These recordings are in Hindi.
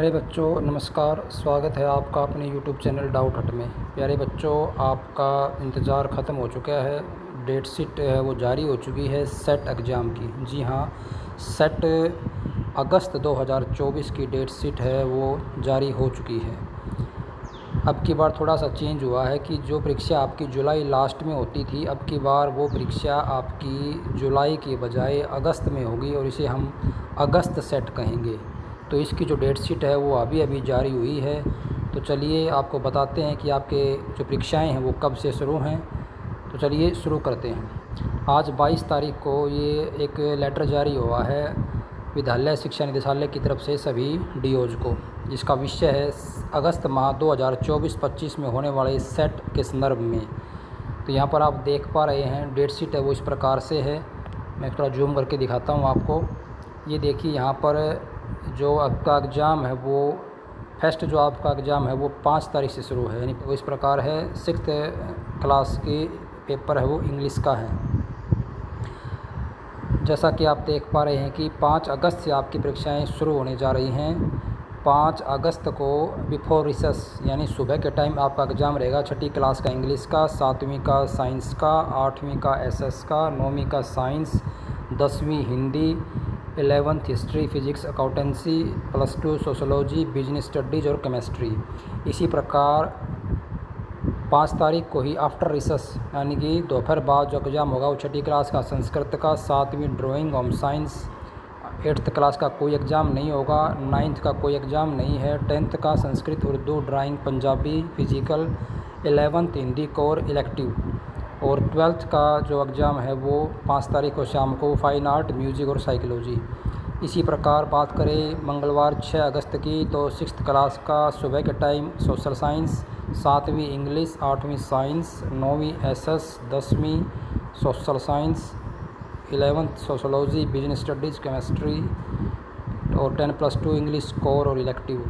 प्यारे बच्चों नमस्कार। स्वागत है आपका अपने YouTube चैनल डाउट हट में। प्यारे बच्चों, आपका इंतज़ार ख़त्म हो चुका है। डेट शीट है वो जारी हो चुकी है सेट एग्ज़ाम की। जी हाँ, सेट अगस्त 2024 की डेट शीट है वो जारी हो चुकी है। अब की बार थोड़ा सा चेंज हुआ है कि जो परीक्षा आपकी जुलाई लास्ट में होती थी, अब की बार वो परीक्षा आपकी जुलाई के बजाय अगस्त में होगी और इसे हम अगस्त सेट कहेंगे। तो इसकी जो डेट शीट है वो अभी जारी हुई है। तो चलिए आपको बताते हैं कि आपके जो परीक्षाएं हैं वो कब से शुरू हैं। तो चलिए शुरू करते हैं। आज 22 तारीख को ये एक लेटर जारी हुआ है विद्यालय शिक्षा निदेशालय की तरफ से सभी डीओज को। जिसका विषय है अगस्त माह 2024-25 में होने वाले सेट के संदर्भ में। तो यहाँ पर आप देख पा रहे हैं डेट शीट है वो इस प्रकार से है। मैं थोड़ा जूम करके दिखाता हूँ आपको। ये देखिए यहाँ पर जो आपका एग्ज़ाम है वो फर्स्ट जो आपका एग्ज़ाम है वो 5 तारीख से शुरू है। यानी वो इस प्रकार है, 6th क्लास की पेपर है वो इंग्लिश का है। जैसा कि आप देख पा रहे हैं कि 5 अगस्त से आपकी परीक्षाएं शुरू होने जा रही हैं। 5 अगस्त को बिफोर रिसेस यानी सुबह के टाइम आपका एग्ज़ाम रहेगा। 6ठी क्लास का इंग्लिश का, 7वीं का साइंस का, 8वीं का एसएस का, 9वीं का साइंस, 10वीं Hindi, 11th history, physics, accountancy, +2 sociology, business studies और केमिस्ट्री। इसी प्रकार 5 तारीख को ही आफ्टर रिसेस यानी कि दोपहर बाद जो एग्ज़ाम होगा वो 6ठी क्लास का संस्कृत का, 7वीं drawing home science, 8th class का कोई एग्ज़ाम नहीं होगा, 9th का कोई एग्ज़ाम नहीं है, 10th का Sanskrit, Urdu, drawing, Punjabi, physical, 11th Hindi core elective और 12th का जो एग्ज़ाम है वो 5 तारीख को शाम को फाइन आर्ट, म्यूज़िक और साइकोलॉजी। इसी प्रकार बात करें मंगलवार 6 अगस्त की तो 6th क्लास का सुबह के टाइम सोशल साइंस, 7वीं इंग्लिश, 8वीं साइंस, 9वीं एसएस, 10वीं social science, 11th sociology, business studies, chemistry और 10+2 इंग्लिश कोर और इलेक्टिव।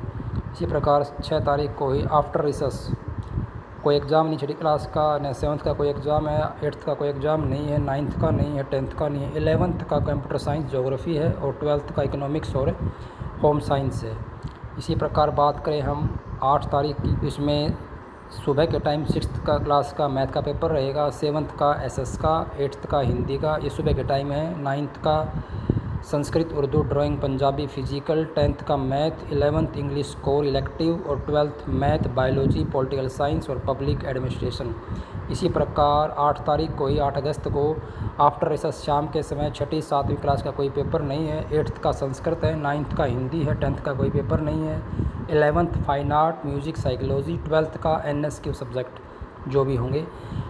इसी प्रकार 6 तारीख को ही आफ्टर रिसेस कोई एग्ज़ाम नहीं 6ठी क्लास का, न 7th का कोई एग्ज़ाम है, 8th का कोई एग्ज़ाम नहीं है, 9th का नहीं है, 10th का नहीं है, 11th का कंप्यूटर साइंस ज्योग्राफी है और 12th का इकोनॉमिक्स और होम साइंस है। इसी प्रकार बात करें हम 8 तारीख की, इसमें सुबह के टाइम 6th का क्लास का मैथ का पेपर रहेगा, 7th का एसएस का, 8th का हिंदी का, ये सुबह के टाइम है, 9th का Sanskrit, Urdu, drawing, Punjabi, physical, 10th का math, 11th English core elective और 12th math, biology, political science और पब्लिक एडमिनिस्ट्रेशन। इसी प्रकार 8 तारीख को ही 8 अगस्त को आफ्टर रिसेस शाम के समय 6ठी 7वीं क्लास का कोई पेपर नहीं है, 8th का संस्कृत है, 9th का हिंदी है, 10th का कोई पेपर नहीं है, 11th fine art, music, psychology, 12th का एनएसक्यू सब्जेक्ट जो भी होंगे।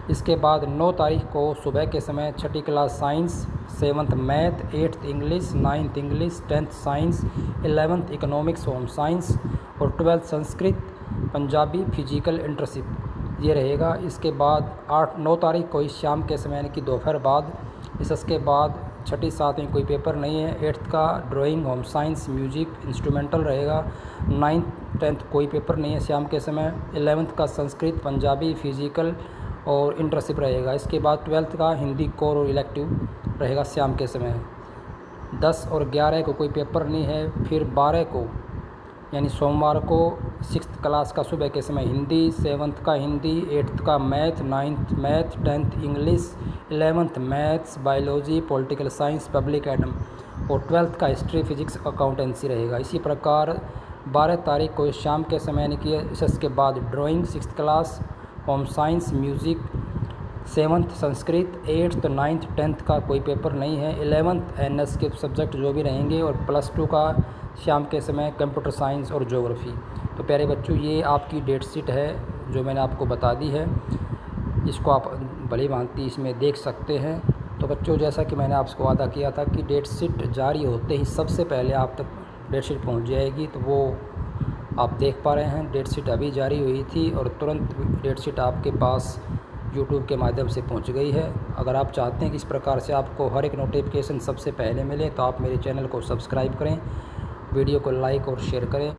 इसके बाद 9 तारीख को सुबह के समय 6ठी class science, 7th math, 8th English, 9th English, 10th science, 11th economics home science और 12th Sanskrit, Punjabi, physical, internship ये रहेगा। इसके बाद 9 तारीख को इस शाम के समय यानी कि दोपहर बाद इसके बाद 6ठी 7वीं कोई पेपर नहीं है, 8th का drawing, home science, music, instrumental रहेगा, 9th 10th कोई पेपर नहीं है शाम के समय, 11th का संस्कृत, पंजाबी, फिजिकल और इंटर्नशिप रहेगा। इसके बाद 12th का हिंदी कोर और इलेक्टिव रहेगा शाम के समय। 10 और 11 को कोई पेपर नहीं है। फिर 12 को यानी सोमवार को 6th क्लास का सुबह के समय हिंदी, 7th का हिंदी, 8th का math, 9th math, 10th English, 11th maths, biology, political science, public Adam और 12th का हिस्ट्री, फिजिक्स, अकाउंटेंसी रहेगा। इसी प्रकार 12 तारीख को शाम के समय यानी कि इसके बाद drawing 6th class, home science, music, 7th Sanskrit, 8th 9th 10th का कोई पेपर नहीं है, 11th एनएस के सब्जेक्ट जो भी रहेंगे और +2 का शाम के समय कंप्यूटर साइंस और ज्योग्राफी। तो प्यारे बच्चों, ये आपकी डेट शीट है जो मैंने आपको बता दी है। इसको आप भली भांति इसमें देख सकते हैं। तो बच्चों, जैसा कि मैंने आपको वादा किया था कि डेट शीट जारी होते ही सबसे पहले आप तक डेट शीट पहुँच जाएगी, तो वो आप देख पा रहे हैं। डेट शीट अभी जारी हुई थी और तुरंत डेट शीट आपके पास यूट्यूब के माध्यम से पहुंच गई है। अगर आप चाहते हैं कि इस प्रकार से आपको हर एक नोटिफिकेशन सबसे पहले मिले तो आप मेरे चैनल को सब्सक्राइब करें, वीडियो को लाइक और शेयर करें।